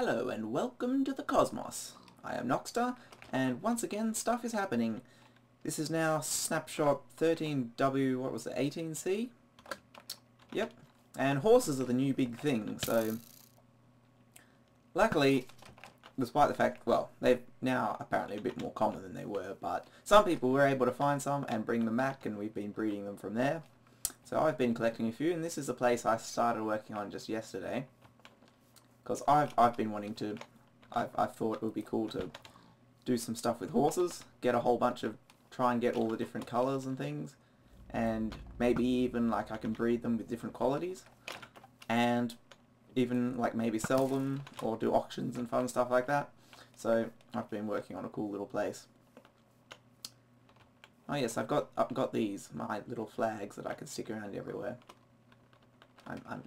Hello and welcome to the cosmos. I am Noxter, and once again stuff is happening. This is now snapshot 13W, what was it, 18C? Yep. And horses are the new big thing, so luckily, despite the fact, well, they're now apparently a bit more common than they were, but some people were able to find some and bring them back, and we've been breeding them from there. So I've been collecting a few, and this is the place I started working on just yesterday. Because I've been wanting to, I thought it would be cool to do some stuff with horses, get a whole bunch of, try and get all the different colours and things, and maybe even like I can breed them with different qualities, and even like maybe sell them or do auctions and fun stuff like that. So I've been working on a cool little place. Oh yes, I've got these, my little flags that I can stick around everywhere.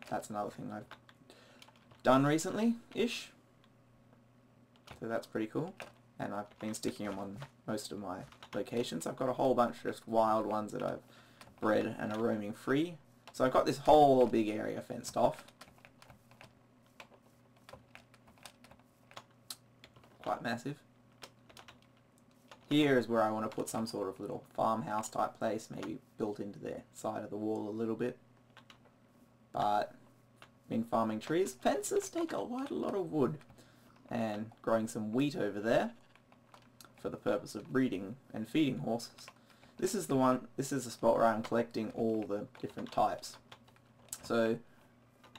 That's another thing I've done recently-ish. So that's pretty cool. And I've been sticking them on most of my locations. I've got a whole bunch of just wild ones that I've bred and are roaming free. So I've got this whole big area fenced off. Quite massive. Here is where I want to put some sort of little farmhouse type place, maybe built into the side of the wall a little bit. But been farming trees. Fences take quite a lot of wood, and growing some wheat over there for the purpose of breeding and feeding horses. This is the spot where I'm collecting all the different types. So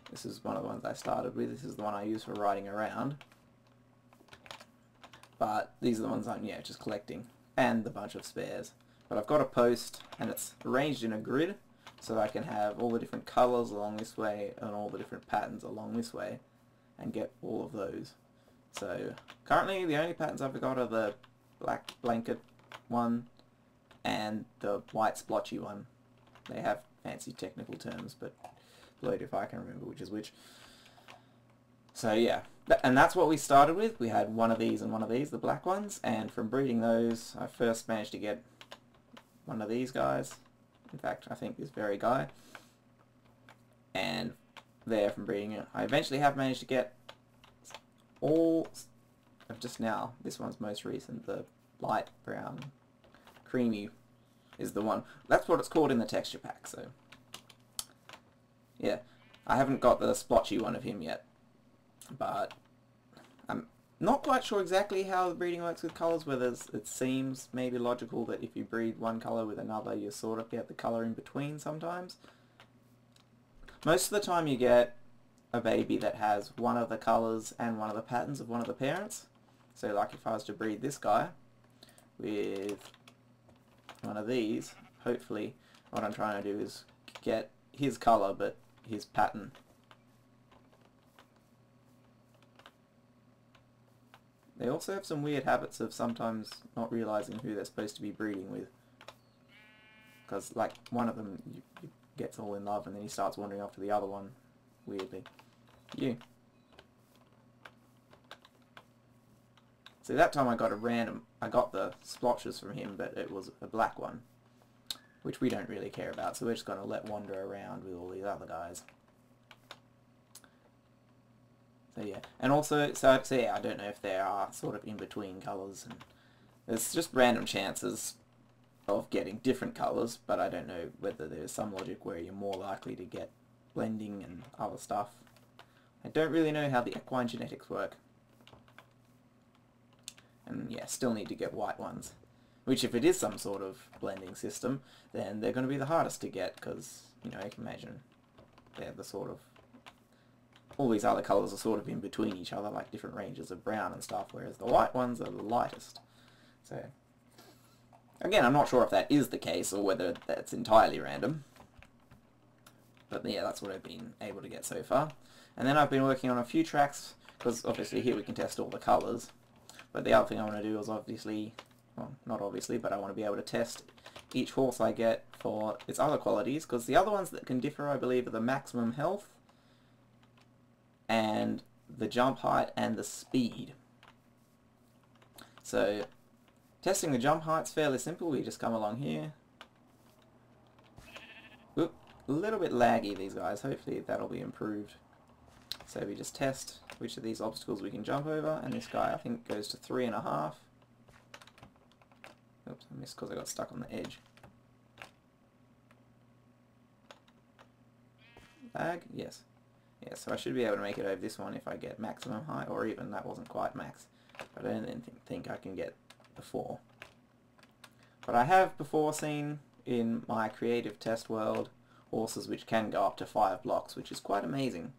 this is one of the ones I started with. This is the one I use for riding around. But these are the ones I'm just collecting, and a bunch of spares. But I've got a post, and it's arranged in a grid, so I can have all the different colours along this way and all the different patterns along this way and get all of those. So currently the only patterns I've got are the black blanket one and the white splotchy one. They have fancy technical terms, but blowed if I can remember which is which. So yeah, and that's what we started with. We had one of these and one of these, the black ones, and from breeding those I first managed to get one of these guys. In fact, I think this very guy. And there from breeding it. I eventually have managed to get all of just now. This one's most recent. The light brown creamy is the one. That's what it's called in the texture pack. So yeah, I haven't got the splotchy one of him yet. But I'm not quite sure exactly how the breeding works with colours, whether it seems maybe logical that if you breed one colour with another you sort of get the colour in between sometimes. Most of the time you get a baby that has one of the colours and one of the patterns of one of the parents. So like if I was to breed this guy with one of these, hopefully what I'm trying to do is get his colour but his pattern. They also have some weird habits of sometimes not realising who they're supposed to be breeding with. Because, like, one of them gets all in love and then he starts wandering off to the other one, weirdly. You. So that time I got the splotches from him, but it was a black one. Which we don't really care about, so we're just going to let wander around with all these other guys. So yeah, and also, so yeah, I don't know if there are sort of in-between colours, and there's just random chances of getting different colours, but I don't know whether there's some logic where you're more likely to get blending and other stuff. I don't really know how the equine genetics work. And yeah, still need to get white ones. Which if it is some sort of blending system, then they're going to be the hardest to get, because, you know, you can imagine they're the sort of, all these other colours are sort of in between each other, like different ranges of brown and stuff, whereas the white ones are the lightest. So, again, I'm not sure if that is the case or whether that's entirely random. But yeah, that's what I've been able to get so far. And then I've been working on a few tracks, because obviously here we can test all the colours. But the other thing I want to do is obviously, well, not obviously, but I want to be able to test each horse I get for its other qualities, because the other ones that can differ, I believe, are the maximum health, and the jump height and the speed. So testing the jump height's fairly simple. We just come along here. Oop, a little bit laggy these guys, hopefully that'll be improved. So we just test which of these obstacles we can jump over, and this guy I think goes to 3.5. Oops, I missed because I got stuck on the edge. Lag? Yes. Yeah, so I should be able to make it over this one if I get maximum height, or even that wasn't quite max. I don't think I can get the 4. But I have before seen in my creative test world horses which can go up to 5 blocks, which is quite amazing.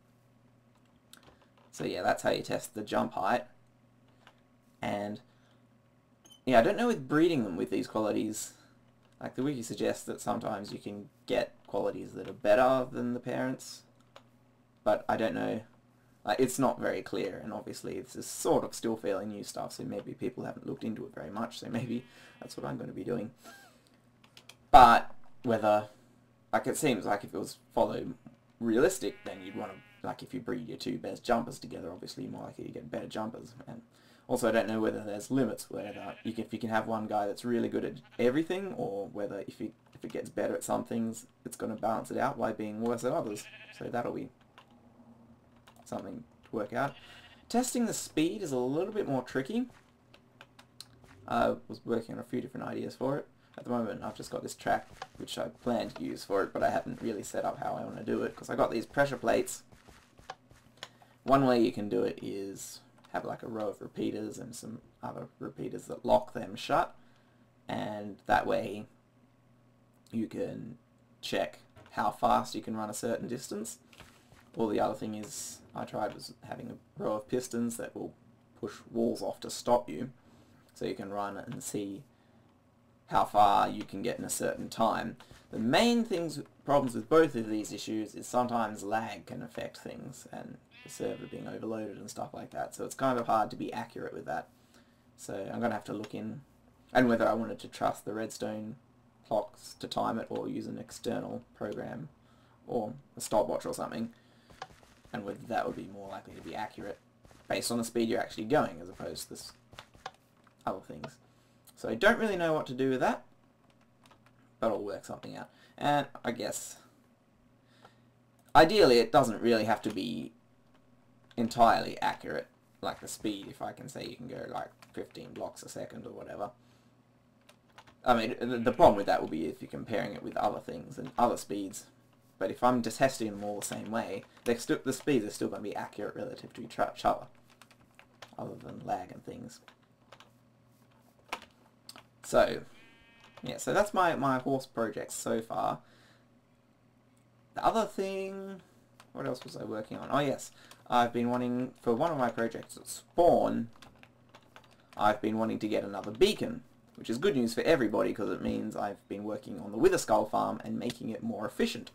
So yeah, that's how you test the jump height. And yeah, I don't know with breeding them with these qualities. Like the wiki suggests that sometimes you can get qualities that are better than the parents, but I don't know. Like, it's not very clear, and obviously this is sort of still fairly new stuff, so maybe people haven't looked into it very much, so maybe that's what I'm going to be doing. But whether, like, it seems like if it was followed realistic, then you'd want to, like, if you breed your 2 best jumpers together, obviously you're more likely to get better jumpers. And also I don't know whether there's limits, whether if you can have one guy that's really good at everything, or whether if it gets better at some things, it's going to balance it out by being worse at others. So that'll be something to work out. Testing the speed is a little bit more tricky. I was working on a few different ideas for it. At the moment I've just got this track which I plan to use for it, but I haven't really set up how I want to do it, because I got these pressure plates. One way you can do it is have like a row of repeaters and some other repeaters that lock them shut, and that way you can check how fast you can run a certain distance. Or the other thing is I tried was having a row of pistons that will push walls off to stop you, so you can run and see how far you can get in a certain time. The main problems with both of these issues is sometimes lag can affect things, and the server being overloaded and stuff like that, so it's kind of hard to be accurate with that. So I'm going to have to look in, and whether I wanted to trust the redstone clocks to time it, or use an external program or a stopwatch or something, and whether that would be more likely to be accurate based on the speed you're actually going as opposed to this other things. So I don't really know what to do with that, but I'll work something out. And I guess ideally it doesn't really have to be entirely accurate, like the speed. If I can say you can go like 15 blocks a second or whatever. I mean, the problem with that will be if you're comparing it with other things and other speeds. But if I'm just testing them all the same way, the speeds are still going to be accurate relative to each other, other than lag and things. So, yeah, so that's my horse project so far. The other thing, what else was I working on? Oh yes, I've been wanting, for one of my projects at Spawn, I've been wanting to get another beacon, which is good news for everybody because it means I've been working on the Wither Skull farm and making it more efficient.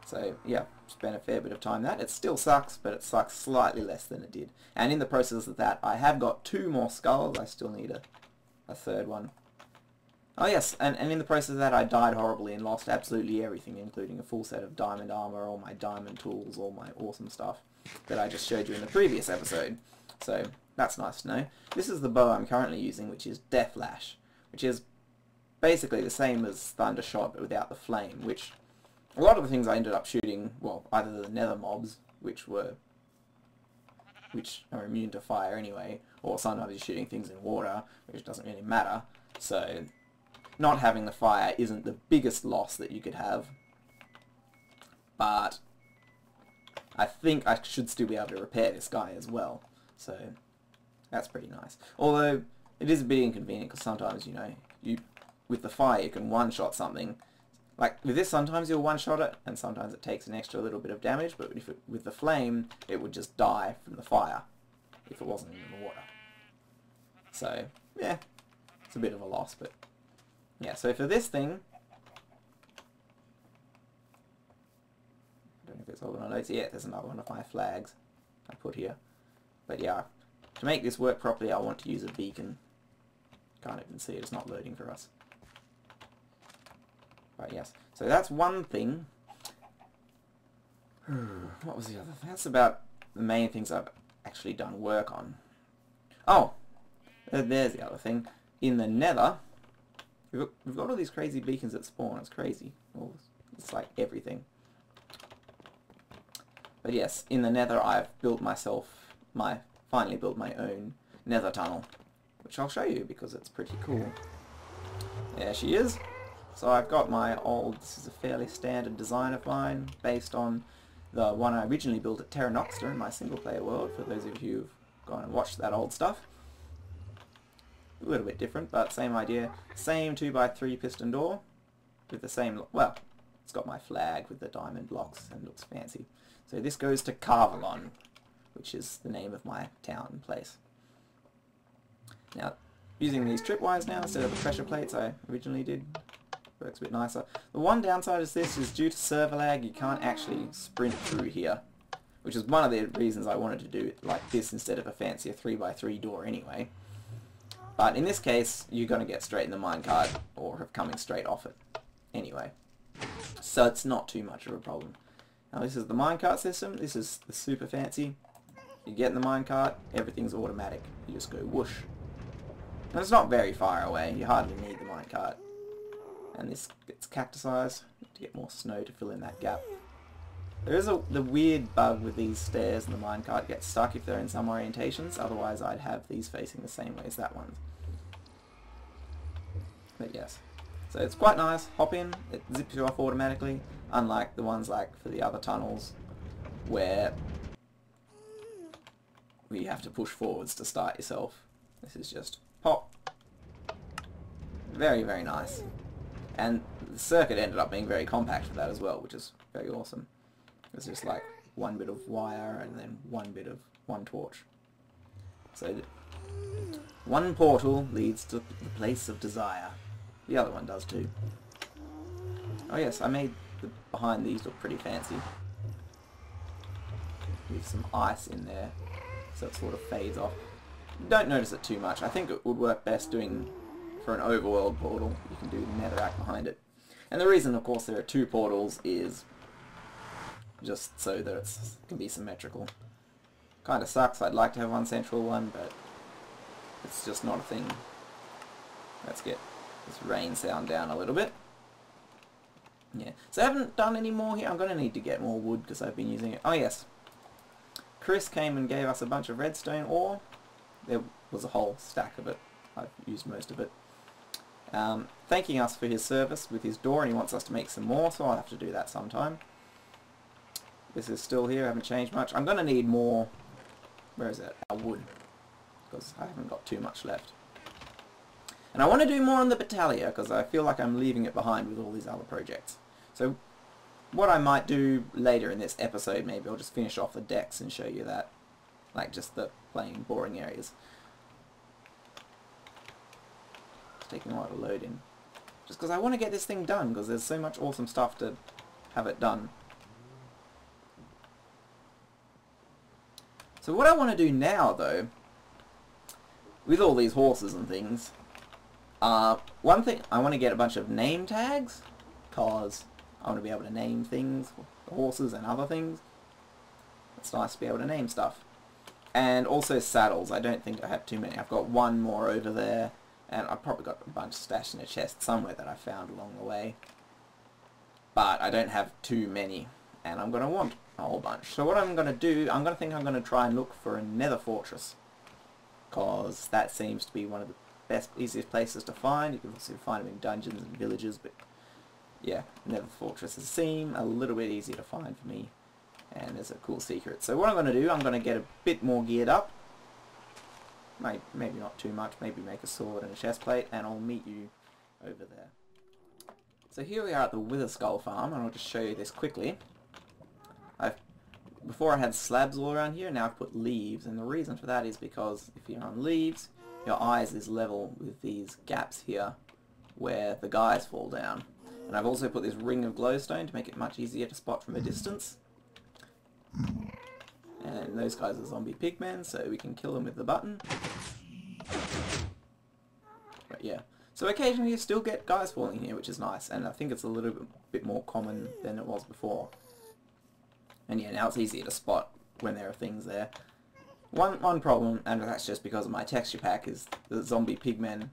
So yeah, spent a fair bit of time that. It still sucks, but it sucks slightly less than it did. And in the process of that, I have got 2 more skulls. I still need a third one. Oh yes, and in the process of that, I died horribly and lost absolutely everything, including a full set of diamond armor, all my diamond tools, all my awesome stuff that I just showed you in the previous episode. So that's nice to know. This is the bow I'm currently using, which is Death Lash, which is basically the same as Thundershot, but without the flame, which a lot of the things I ended up shooting, well, either the nether mobs, which are immune to fire anyway, or sometimes you're shooting things in water, which doesn't really matter. So not having the fire isn't the biggest loss that you could have, but I think I should still be able to repair this guy as well, so that's pretty nice. Although it is a bit inconvenient because sometimes, you know, with the fire you can one-shot something. Like with this, sometimes you'll one-shot it, and sometimes it takes an extra little bit of damage, but with the flame, it would just die from the fire if it wasn't in the water. So, yeah, it's a bit of a loss, but yeah, so for this thing, I don't know if it's all on notes. Yeah, there's another one of my flags I put here. But yeah, to make this work properly, I want to use a beacon. Can't even see it, it's not loading for us. But yes, so that's one thing. What was the other thing? That's about the main things I've actually done work on. Oh, there's the other thing. In the nether, we've got all these crazy beacons that spawn. It's crazy. It's like everything. But yes, in the nether I've built myself, finally built my own nether tunnel, which I'll show you because it's pretty cool. There she is. So I've got my old, this is a fairly standard design of mine, based on the one I originally built at Terra Noxter in my single player world, for those of you who've gone and watched that old stuff. A little bit different, but same idea. Same 2x3 piston door, with the same, well, it's got my flag with the diamond blocks and looks fancy. So this goes to Carvalon, which is the name of my town and place. Now, using these tripwires now instead of the pressure plates I originally did, works a bit nicer. The one downside is this is due to server lag, you can't actually sprint through here, which is one of the reasons I wanted to do it like this instead of a fancier 3x3 door anyway. But in this case, you're going to get straight in the minecart, or have coming straight off it anyway. So it's not too much of a problem. Now this is the minecart system, this is the super fancy. You get in the minecart, everything's automatic. You just go whoosh. And it's not very far away, you hardly need the minecart. And this gets cactusized to get more snow to fill in that gap. There is the weird bug with these stairs and the minecart gets stuck if they're in some orientations, otherwise I'd have these facing the same way as that one. But yes. So it's quite nice, hop in, it zips you off automatically, unlike the ones like for the other tunnels where you have to push forwards to start yourself. This is just pop. Very, very nice. And the circuit ended up being very compact for that as well, which is very awesome. It's just like one bit of wire and then one torch. So one portal leads to the place of desire. The other one does too. Oh yes, I made the behind these look pretty fancy. With some ice in there, so it sort of fades off. Don't notice it too much. I think it would work best doing, for an overworld portal, you can do the netherrack behind it. And the reason, of course, there are two portals is just so that it can be symmetrical. Kinda sucks, I'd like to have one central one, but it's just not a thing. Let's get this rain sound down a little bit. Yeah, so I haven't done any more here. I'm going to need to get more wood because I've been using it. Oh yes, Chris came and gave us a bunch of redstone ore. There was a whole stack of it. I've used most of it. Thanking us for his service with his door, and he wants us to make some more, so I'll have to do that sometime. This is still here, I haven't changed much. I'm going to need more, where is it, wood, because I haven't got too much left. And I want to do more on the Battalia, because I feel like I'm leaving it behind with all these other projects. So what I might do later in this episode, maybe I'll just finish off the decks and show you that. Like just the plain boring areas. It's taking a while to load in. Just because I want to get this thing done, because there's so much awesome stuff to have it done. So what I want to do now, though, with all these horses and things, one thing, I want to get a bunch of name tags, because I want to be able to name things, horses and other things. It's nice to be able to name stuff. And also saddles. I don't think I have too many. I've got one more over there, and I've probably got a bunch stashed in a chest somewhere that I found along the way. But I don't have too many, and I'm going to want a whole bunch. So what I'm going to do, I'm going to try and look for a nether fortress, because that seems to be one of the best, easiest places to find. You can also find them in dungeons and villages, but yeah, nether fortresses seem a little bit easier to find for me, and there's a cool secret. So what I'm going to do, I'm going to get a bit more geared up, maybe not too much, maybe make a sword and a chest plate, and I'll meet you over there. So here we are at the Wither Skull farm, and I'll just show you this quickly. Before I had slabs all around here, now I've put leaves, and the reason for that is because if you're on leaves, your eyes is level with these gaps here where the guys fall down. And I've also put this ring of glowstone to make it much easier to spot from a distance. And those guys are zombie pigmen, so we can kill them with the button. But yeah, so occasionally you still get guys falling here, which is nice, and I think it's a little bit more common than it was before. And yeah, now it's easier to spot when there are things there. One problem, and that's just because of my texture pack, is the zombie pigmen.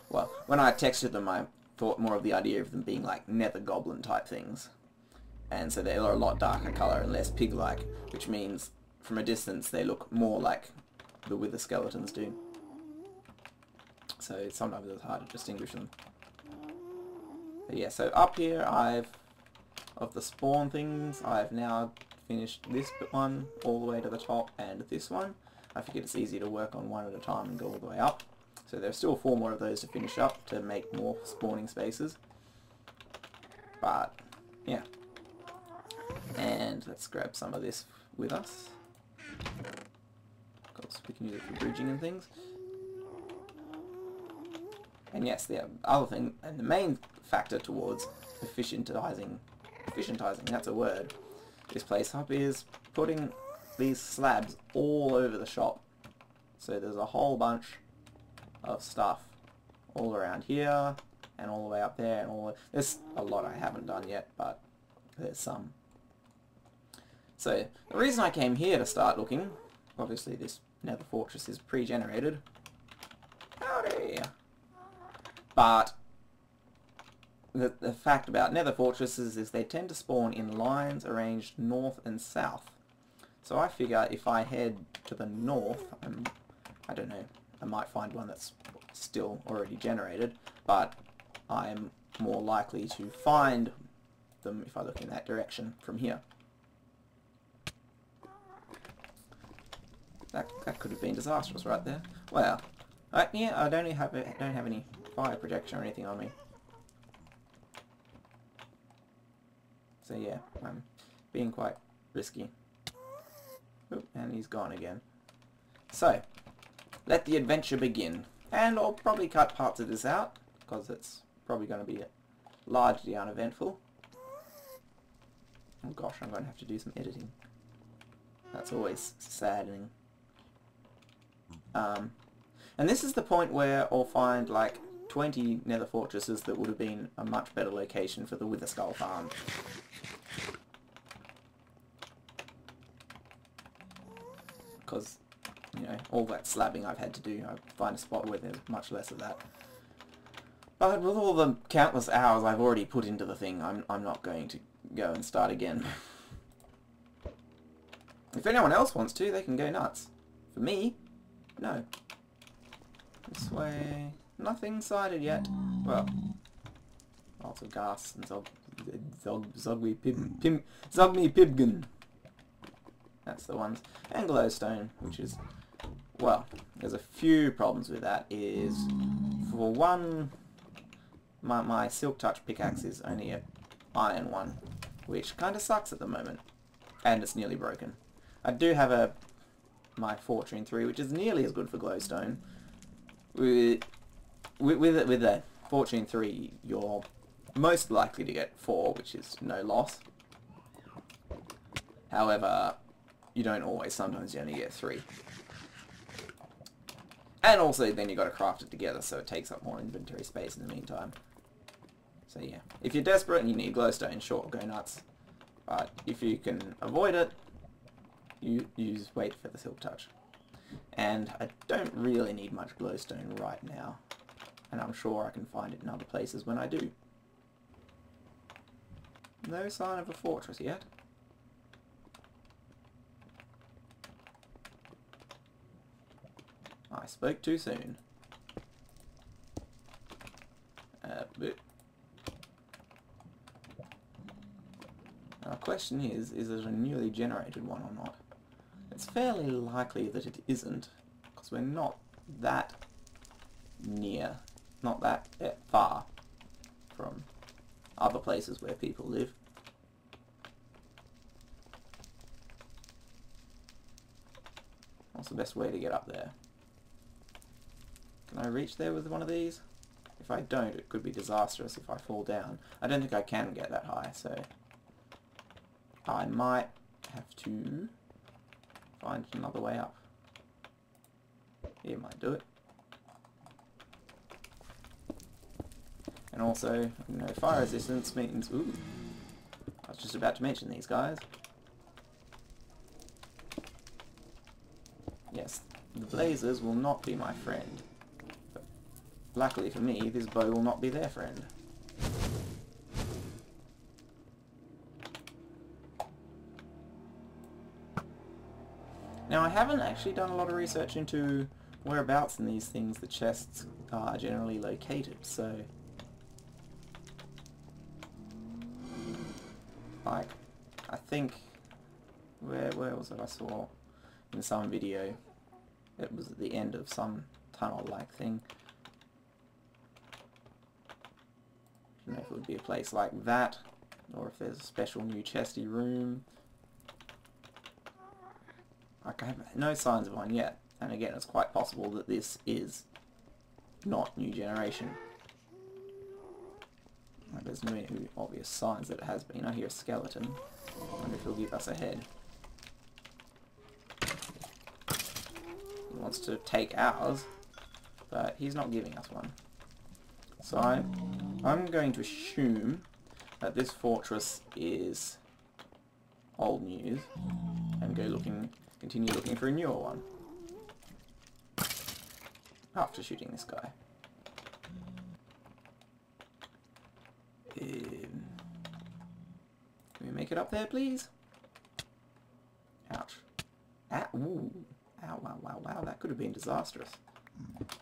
Well, when I textured them, I thought more of the idea of them being like nether goblin type things. and so they're a lot darker colour and less pig-like, which means from a distance they look more like the wither skeletons do. So sometimes it's hard to distinguish them. But yeah, so up here of the spawn things, I've now finished this one all the way to the top and this one. I figured it's easy to work on one at a time and go all the way up. So there's still 4 more of those to finish up to make more spawning spaces. But yeah. And let's grab some of this with us. Of course, we can use it for bridging and things. And yes, the other thing, and the main factor towards efficientizing, that's a word, this place up is putting these slabs all over the shop. So there's a whole bunch of stuff all around here, and all the way up there, and there's a lot I haven't done yet, but there's some. So the reason I came here to start looking, obviously this nether fortress is pre-generated. Howdy! But the fact about nether fortresses is they tend to spawn in lines arranged north and south. So I figure if I head to the north, I don't know, I might find one that's still already generated, but I'm more likely to find them if I look in that direction from here. That could have been disastrous right there. Well, yeah, I don't have any fire protection or anything on me. So yeah, I'm being quite risky. Oop, and he's gone again. So, let the adventure begin. And I'll probably cut parts of this out, because it's probably going to be largely uneventful. Oh gosh, I'm going to have to do some editing. That's always saddening. And this is the point where I'll find like 20 nether fortresses that would have been a much better location for the Wither Skull farm. Because, you know, all that slabbing I've had to do, I find a spot where there's much less of that. But with all the countless hours I've already put into the thing, I'm not going to go and start again. If anyone else wants to, they can go nuts. For me, no. This way... Nothing sighted yet. Well, lots of gas and Zogmy Pibgen. That's the ones. And glowstone, which is... Well, there's a few problems with that. Is, for one, my Silk Touch pickaxe is only an iron one, which kind of sucks at the moment. And it's nearly broken. I do have my Fortune 3, which is nearly as good for glowstone. With a Fortune 3, you're most likely to get 4, which is no loss. However, you don't always. Sometimes you only get 3. And also, then you've got to craft it together, so it takes up more inventory space in the meantime. So yeah, if you're desperate and you need glowstone, sure, go nuts. But if you can avoid it, you just wait for the Silk Touch. And I don't really need much glowstone right now. And I'm sure I can find it in other places when I do. No sign of a fortress yet. I spoke too soon. But now the question is it a newly generated one or not? It's fairly likely that it isn't, because we're not that near, not that far from other places where people live. What's the best way to get up there? Can I reach there with one of these? If I don't, it could be disastrous if I fall down. I don't think I can get that high, so I might have to find another way up. Here might do it. And also, you know, fire resistance means... Ooh, I was just about to mention these guys. Yes, the blazers will not be my friend. But luckily for me, this bow will not be their friend. Now I haven't actually done a lot of research into whereabouts in these things the chests are generally located, so... Like, I think... Where was it I saw? In some video. It was at the end of some tunnel-like thing. I don't know if it would be a place like that, or if there's a special new chesty room. Like, I have no signs of one yet, and again, it's quite possible that this is not new generation. Like, there's no obvious signs that it has been. I hear a skeleton. I wonder if he'll give us a head. He wants to take ours, but he's not giving us one. So I'm going to assume that this fortress is old news, and continue looking for a newer one. After shooting this guy. Can we make it up there, please? Ouch. Ooh. Ow, wow, wow, wow. That could have been disastrous.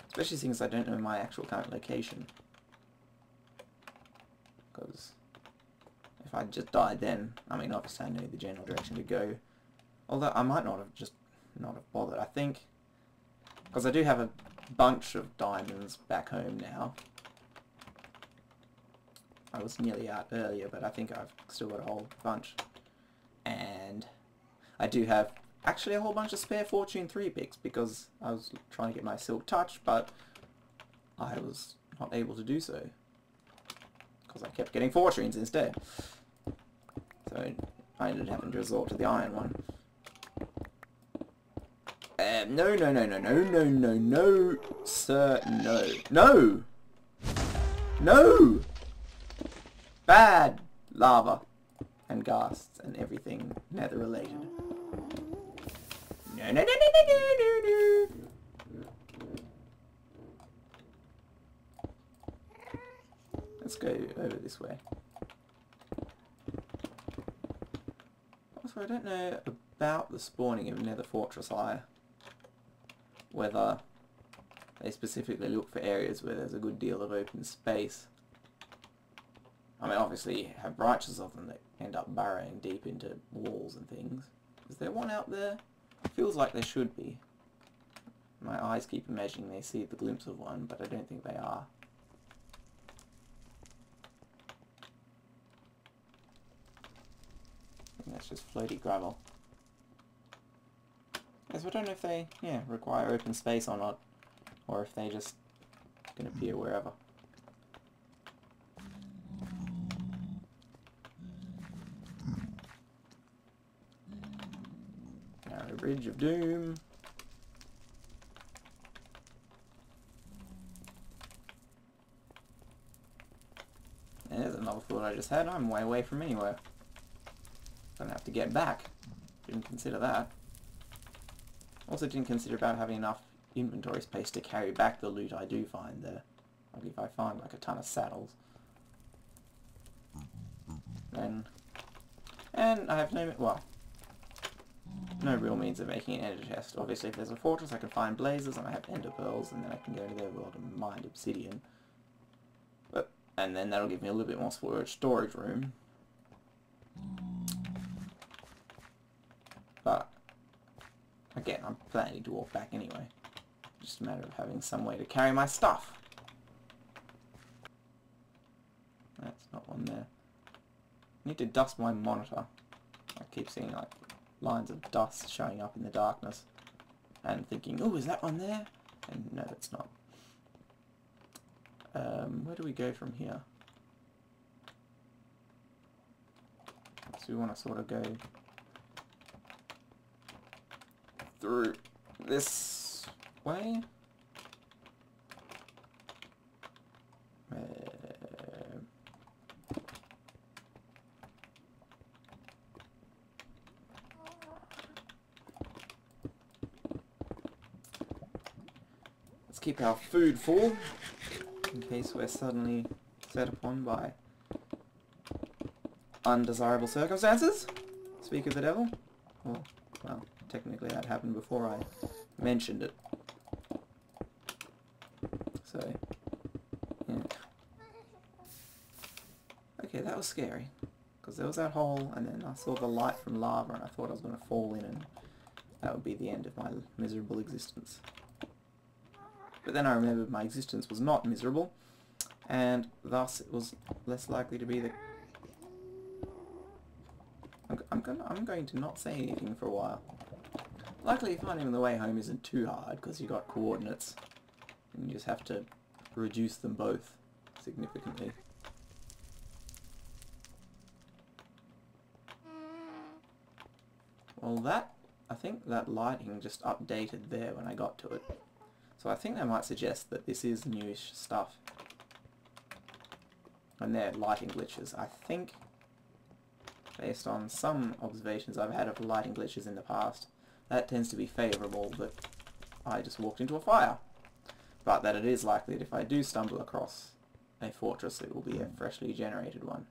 Especially since I don't know my actual current location. Because if I just died then, I mean, obviously I know the general direction to go. Although I might not have bothered. I think, because I do have a bunch of diamonds back home now. I was nearly out earlier, but I think I've still got a whole bunch. And I do have actually a whole bunch of spare Fortune 3 picks, because I was trying to get my Silk Touch, but I was not able to do so. Because I kept getting Fortunes instead. So I ended up having to resort to the iron one. No, no, no, no, no, no, no, no, sir, no. No! No! Bad lava and ghasts and everything nether related. No, no, no, no, no, no, no, no. Let's go over this way. Also, I don't know about the spawning of Nether Fortress Eye. Whether they specifically look for areas where there's a good deal of open space. I mean, obviously, you have branches of them that end up burrowing deep into walls and things. Is there one out there? It feels like there should be. My eyes keep imagining they see the glimpse of one, but I don't think they are. I think that's just floaty gravel. Yes, I don't know if they, require open space or not, or if they just can appear wherever. Narrow Bridge of Doom. And there's another thought I just had. I'm way away from anywhere. Don't have to get back. Didn't consider that. Also didn't consider about having enough inventory space to carry back the loot I do find there. Like if I find like a ton of saddles. Then... And I have no real means of making an ender chest. Obviously if there's a fortress I can find blazes and I have ender pearls and then I can go to their world and mine obsidian. And then that'll give me a little bit more storage room. But again, I'm planning to walk back anyway. Just a matter of having some way to carry my stuff. That's not one there. I need to dust my monitor. I keep seeing like lines of dust showing up in the darkness. And thinking, oh, is that one there? And no, it's not. Where do we go from here? So we want to sort of go through this way. Let's keep our food full in case we're suddenly set upon by undesirable circumstances. Speak of the devil. Or, well, technically that happened before I mentioned it. So, yeah. Okay, that was scary. Because there was that hole, and then I saw the light from lava, and I thought I was going to fall in, and that would be the end of my miserable existence. But then I remembered my existence was not miserable, and thus it was less likely to be the... I'm going to not say anything for a while. Luckily finding the way home isn't too hard, because you got coordinates, and you just have to reduce them both significantly. Well, I think that lighting just updated there when I got to it. So I think that might suggest that this is newish stuff. And they're lighting glitches. I think, based on some observations I've had of lighting glitches in the past, that tends to be favourable that I just walked into a fire. But that it is likely that if I do stumble across a fortress, it will be a freshly generated one.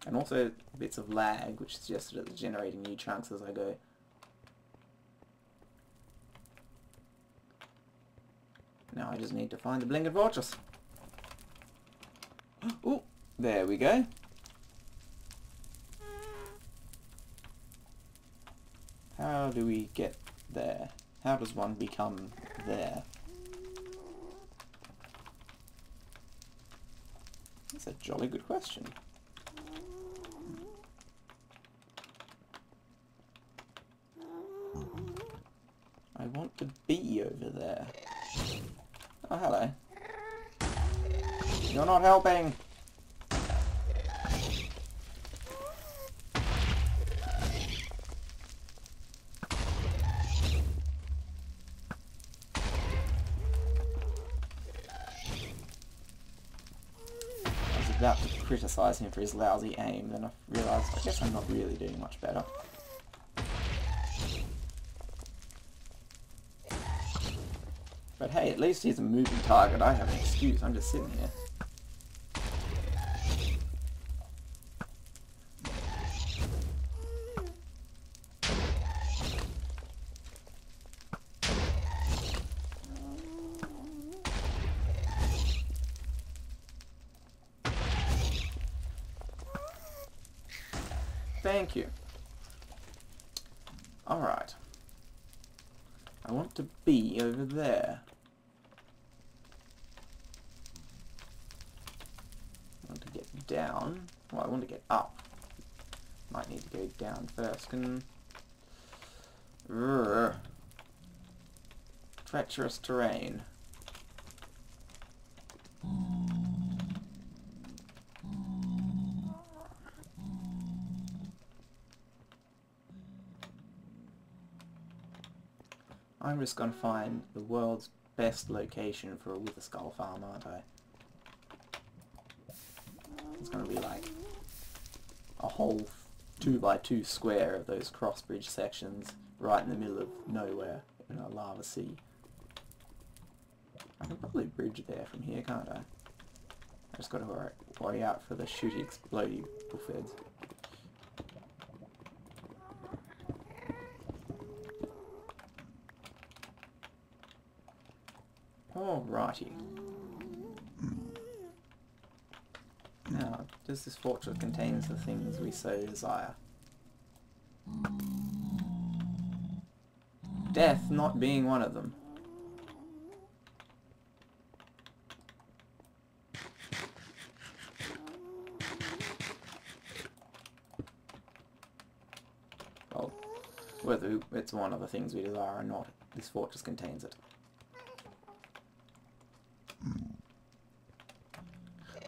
And also bits of lag, which suggests that it's generating new chunks as I go. Now I just need to find the blinking fortress. Oh, there we go. How do we get there? How does one become there? That's a jolly good question. I want to be over there. Oh, hello. You're not helping! I was about to criticise him for his lousy aim, then I realised I guess I'm not really doing much better. But hey, at least he's a moving target. I have an excuse. I'm just sitting here. Thank you. Alright. I want to be over there. I want to get down. Well, I want to get up. Might need to go down first. Treacherous terrain. I'm just going to find the world's best location for a wither skull farm, aren't I? It's going to be like a whole 2x2 square of those cross bridge sections right in the middle of nowhere in a lava sea. I can probably bridge there from here, can't I? I just got to worry out for the shooty explodey bullfeds. Alrighty. Now, does this fortress contain the things we so desire? Death not being one of them. Well, whether it's one of the things we desire or not, this fortress contains it.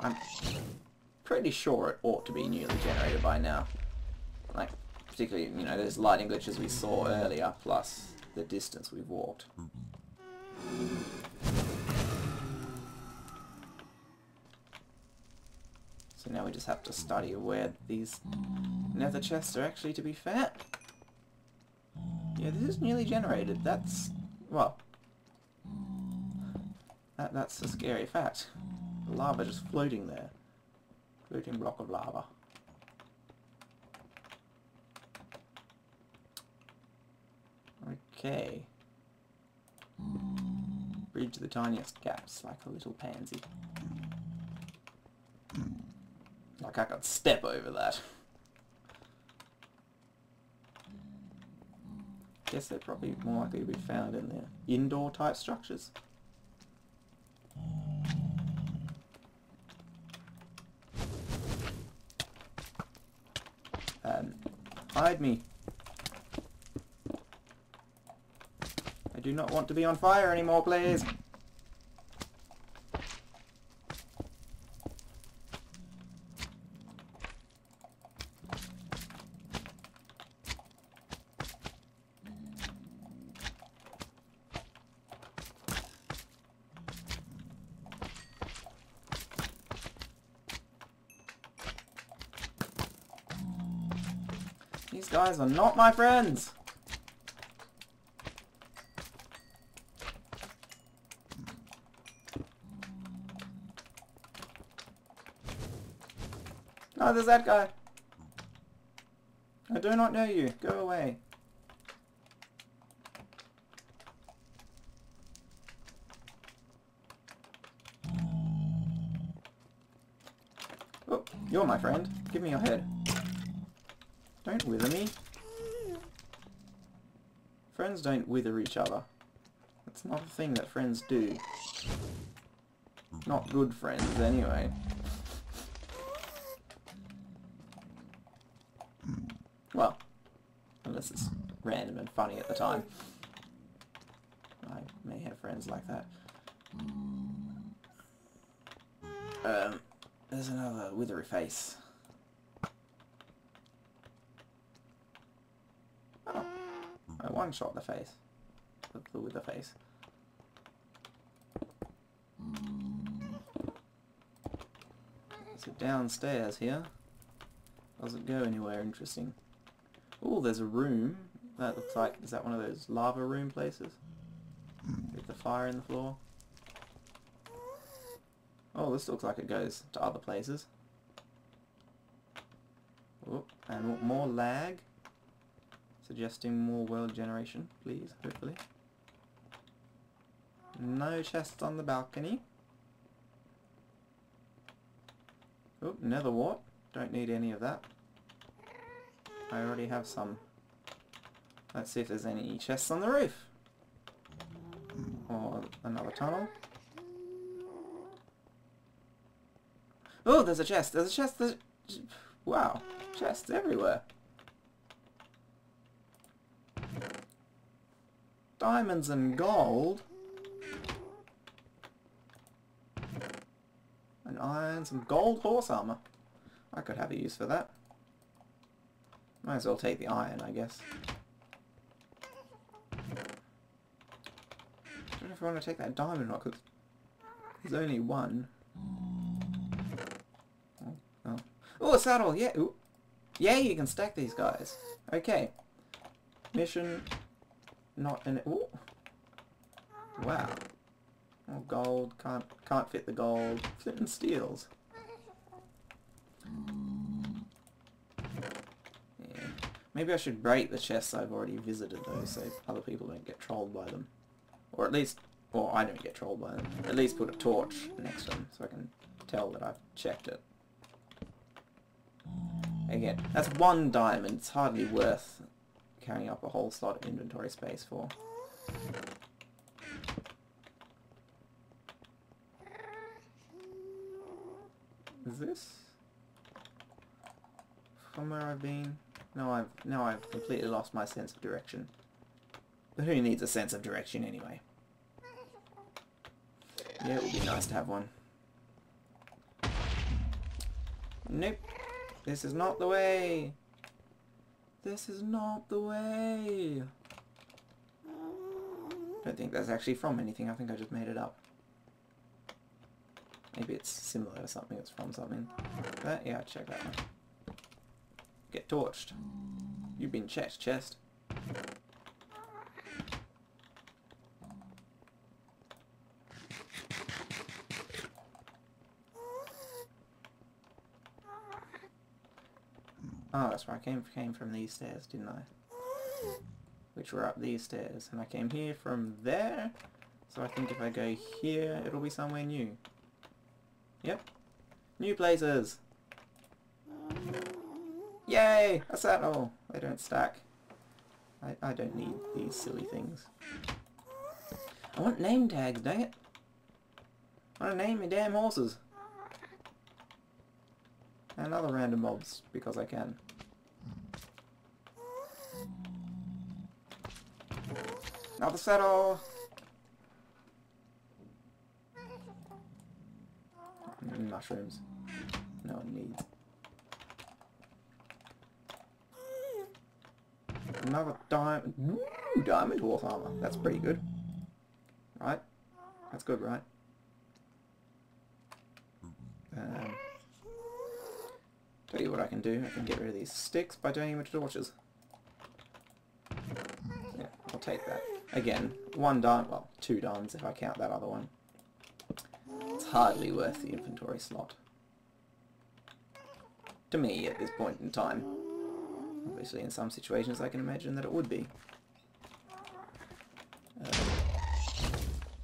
I'm pretty sure it ought to be newly generated by now. Like, particularly, you know, those lighting glitches we saw earlier, plus the distance we've walked. So now we just have to study where these nether chests are actually to be found. Yeah, this is newly generated. That's, well, that's a scary fact. Lava just floating there. Floating block of lava. Okay. Bridge the tiniest gaps like a little pansy. Like I could step over that. Guess they're probably more likely to be found in the indoor type structures. Hide me. I do not want to be on fire anymore, please. These guys are not my friends. Oh, there's that guy. I do not know you. Go away. Oh, you're my friend. Give me your head. Don't wither me. Friends don't wither each other. That's not a thing that friends do. Not good friends, anyway. Well, unless it's random and funny at the time. I may have friends like that. There's another withery face. Oh, I one-shot the face. The wither face. So downstairs here. Doesn't go anywhere interesting. Oh, there's a room. That looks like, is that one of those lava room places? With the fire in the floor? Oh, this looks like it goes to other places. Oh, and more lag. Suggesting more world generation, please, hopefully. No chests on the balcony. Oh, nether wart. Don't need any of that. I already have some. Let's see if there's any chests on the roof. Or another tunnel. Oh, there's a chest. There's a chest. Wow. Chests everywhere. Diamonds and gold. And iron, some gold horse armor. I could have a use for that. Might as well take the iron, I guess. I don't know if I want to take that diamond or not, because there's only one. Oh, oh, a saddle! Yeah! Ooh. Yeah, you can stack these guys. Okay. Mission not in it. Ooh. Wow. Oh, gold. Can't fit the gold. Flint and steels. Yeah. Maybe I should break the chests I've already visited though, so other people don't get trolled by them. Or at least, or I don't get trolled by them. At least put a torch next to them so I can tell that I've checked it. Again, that's one diamond. It's hardly worth carrying up a whole slot of inventory space for. Is this from where I've been? No, I've completely lost my sense of direction. But who needs a sense of direction anyway? Yeah, it would be nice to have one. Nope. This is not the way. This is not the way. I don't think that's actually from anything. I think I just made it up. Maybe it's similar to something that's from something. But yeah, check that one. Get torched. You've been checked, chest. Oh, that's right. I came from these stairs, didn't I? Which were up these stairs. And I came here from there. So I think if I go here, it'll be somewhere new. Yep. New places! Yay! A saddle! They don't stack. I don't need these silly things. I want name tags, dang it! I want to name my damn horses. And other random mobs, because I can. Another saddle! Mushrooms. No one needs. Another diamond. Ooh, diamond horse armor. That's pretty good. Right? That's good, right? Tell you what I can do. I can get rid of these sticks by turning them into torches. Yeah, I'll take that. Again, one diamond, well, 2 diamonds if I count that other one. It's hardly worth the inventory slot. To me, at this point in time. Obviously, in some situations I can imagine that it would be.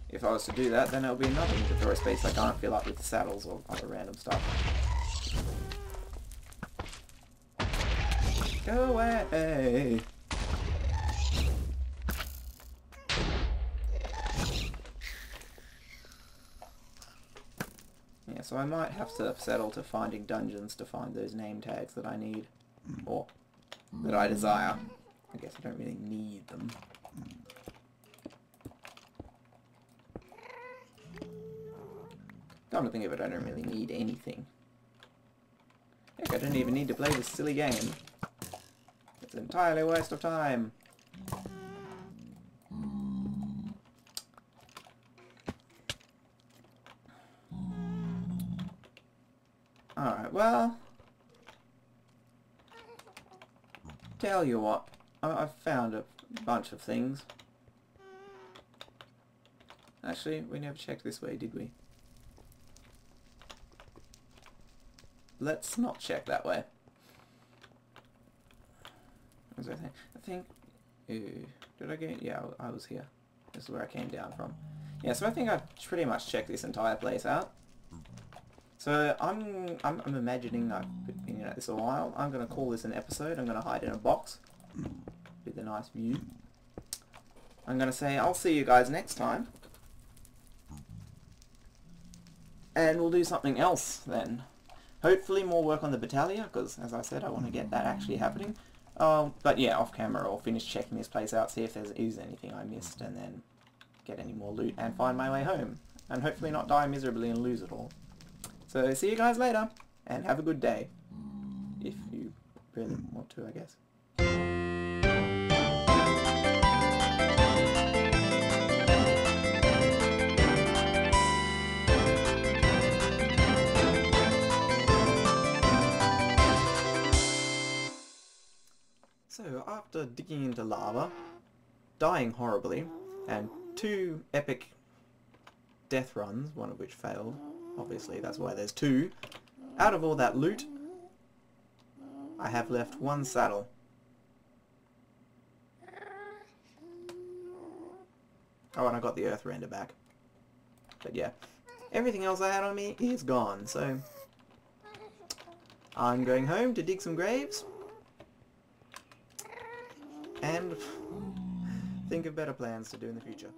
If I was to do that, then it would be another inventory space I can't fill up with saddles or other random stuff. Go away! Yeah, so I might have to settle to finding dungeons to find those name tags that I need. Or that I desire. I guess I don't really need them. Come to think of it, I don't really need anything. Heck, I don't even need to play this silly game. It's entirely a waste of time. Alright, well... Tell you what, I've found a bunch of things. Actually, we never checked this way, did we? Let's not check that way. What was I think... did I get... Yeah, I was here. This is where I came down from. Yeah, so I think I've pretty much checked this entire place out. So I'm imagining I've been at this a while. I'm going to call this an episode. I'm going to hide in a box with a nice view. I'm going to say I'll see you guys next time. And we'll do something else then. Hopefully more work on the battalion, because as I said, I want to get that actually happening. But yeah, off camera I'll finish checking this place out, see if there is anything I missed, and then get any more loot and find my way home. And hopefully not die miserably and lose it all. So see you guys later, and have a good day. If you really want to, I guess. So after digging into lava, dying horribly, and 2 epic death runs, one of which failed, obviously that's why there's 2, out of all that loot, I have left 1 saddle. Oh, and I got the earth render back. But yeah, everything else I had on me is gone, so I'm going home to dig some graves and think of better plans to do in the future.